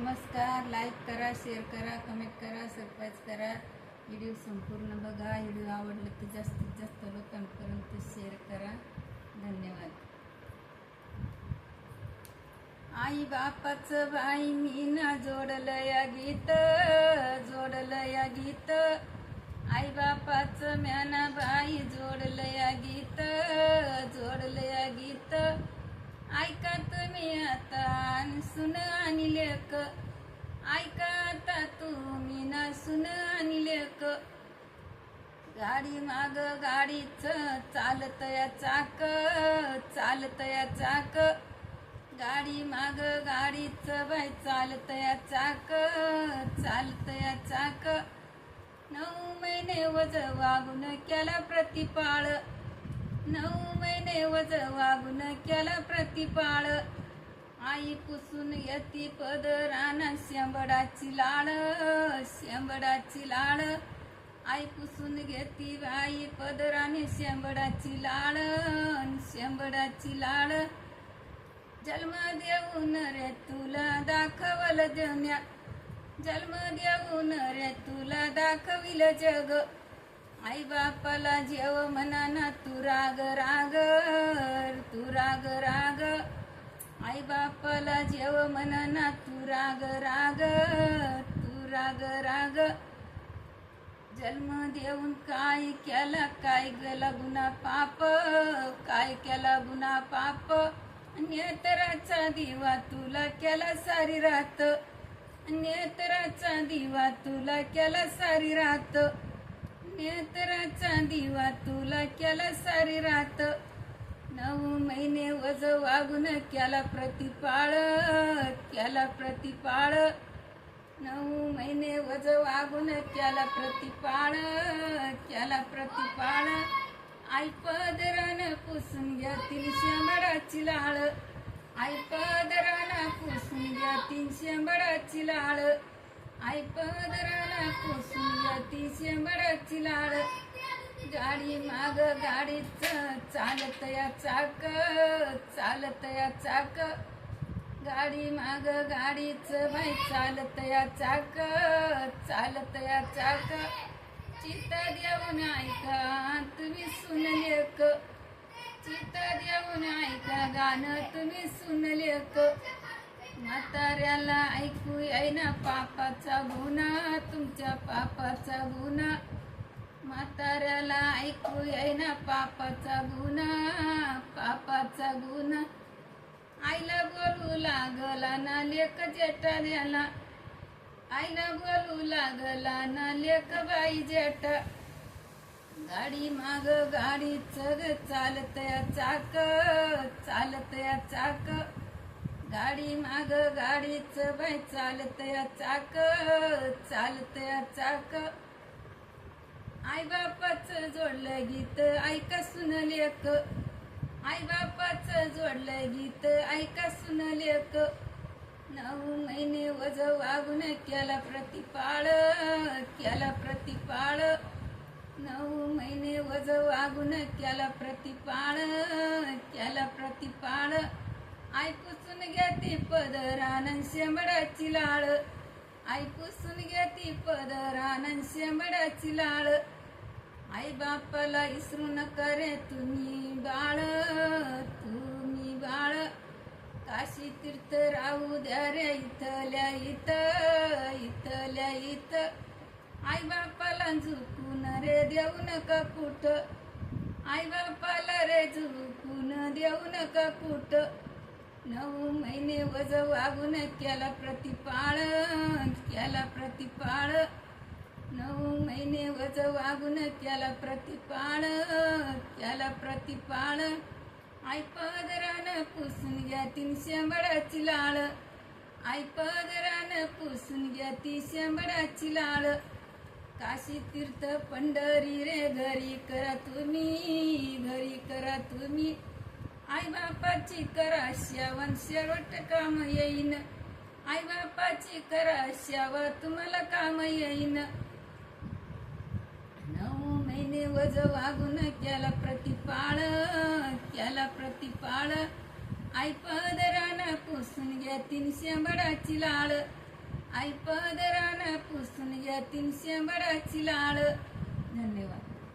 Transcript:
नमस्कार. लाईक करा, शेअर करा, कमेंट करा, सबस्क्राईब करा. व्हिडिओ संपूर्ण बघा. व्हिडिओ आवडला तर जास्तीत जास्त लोकांपर्यंत शेअर करा. धन्यवाद. आई बापाचं बाई मीना जोडलं या गीत, जोडलं या गीत. आई बापाचं म्याना बाई जोडलं या गीत, जोडलं या गीत. ऐका तुम्ही आता सुन आणि लेक, ऐका आता तुम्ही ना सुन आणि लेक. गाडी माग गाडीच चालत या चाक, चालत या चाक. गाडी माग गाडीच बाई चालत या चाक, चालत या चाक. 9 महिने वज वागून केला प्रतिपाळ, 9 महिने वज वागून केला प्रतिपाळ. आई पुसून येती पदराना शेंबडाची लाळ, शेंबडाची लाळ. आई पुसून घेती बाई पदराने शेंबडाची लाळ, शेंबडाची लाळ. जन्म देऊन रे तुला दाखवल देवन्या, जन्म देऊन रे तुला दाखविल जग. आई बापाला जेव मनाना तू राग राग, तू राग राग. आई बापाला जेव मनाना तू राग राग, तू राग राग. जन्म देऊन काय केला, काय गेला गुन्हा पाप, काय केला गुन्हा पाप. नेत्राचा दिवा तुला केला सारी रात, नेत्राचा दिवा तुला केला सारी रात. नेत्राचा दिवा तुला केला सारी रात. 9 महिने वज वागून केला प्रतिपाळ, केला प्रतिपाळ. 9 महिने वज वागून केला प्रतिपाळ, केला प्रतिपाळ. आई पदरानं पुसून घेतील शेंबडाची लाळ, आई पदरानं पुसून घेतील शेंबडाची लाळ. आई पदराला पुसून घेती शेंबडाची लाळ. गाडी माग गाडीच चालत या चाक, चालत या चाक. गाडी माग गाडीच बाई चालत या चाक, चालत या चाक. चित्त देऊन ऐका तुम्ही सुन लेक, चित्त देऊन ऐका गाणं तुम्ही सुन लेक. म्हाताऱ्याला ऐकू येईना पापाचा गुन्हा, तुमच्या पापाचा गुन्हा. म्हाताऱ्याला ऐकू येईना पापाचा गुन्हा, पापाचा गुन्हा. आईला बोलू लागला ना लेक जेठाण्याला, आईला बोलू लागला ना लेक बाई जेठा. गाडी माग गाडीच चालत या चाक, चालत या चाक. गाडी माग गाडीच बाई चालत या चाक, चालत या चाक. आई बापाचं जोडलं गीत ऐका सुन लेक, आई बापाचं जोडलं गीत ऐका सुन लेक. 9 महिने वज वागून केला प्रतिपाळ, केला प्रतिपाळ. 9 महिने वज वागून केला प्रतिपाळ, केला प्रतिपाळ. आई पुसून घेती पदरानं शेंबडाची लाळ, आई पुसून घेती पदरानं शेंबडाची लाळ. आई बापाला इसरू नका रे तुम्ही बाळ, तुम्ही बाळ. काशी तीर्थ राहू द्या रे इथल्या इथं, इथल्या इथं. आई बापाला झुकून रे देऊ नका कुठं, आई बापाला रे झुकून देऊ नका कुठं. 9 महिने वज वागून केला प्रतिपाळ, केला प्रतिपाळ. 9 महिने वज वागून केला प्रतिपाळ, केला प्रतिपाळ. आई पदरानं पुसून घेती शेंबडाची लाळ, आई पदरानं पुसून घेती शेंबडाची लाळ. काशी तीर्थ पंढरी रे घरी करा तुम्ही, घरी करा तुम्ही. आई बापाची करा श्यावन शेवट काम येईन, आई बापाची करा श्यावा तुम्हाला काम येईन. 9 महिने वज वागून केला प्रतिपाळ, केला प्रतिपाळ. आई पदरानं पुसून घेतीन शेंबडाची लाळ, आई पदरानं पुसून या 300 बडाची लाळ. धन्यवाद.